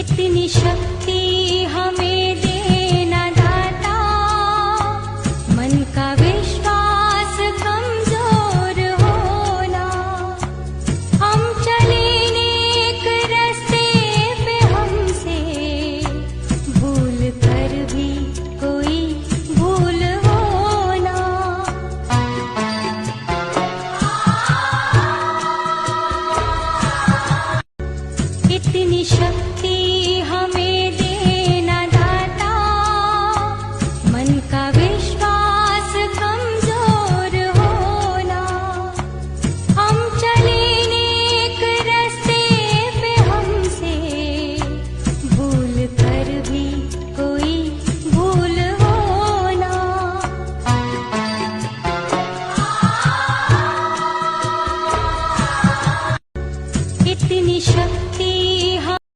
इतनी शक्ति हमें देना दाता, मन का विश्वास कमजोर होना। हम चले नेक रास्ते पे, हमसे भूल कर भी कोई भूल होना। इतनी शक्ति हमें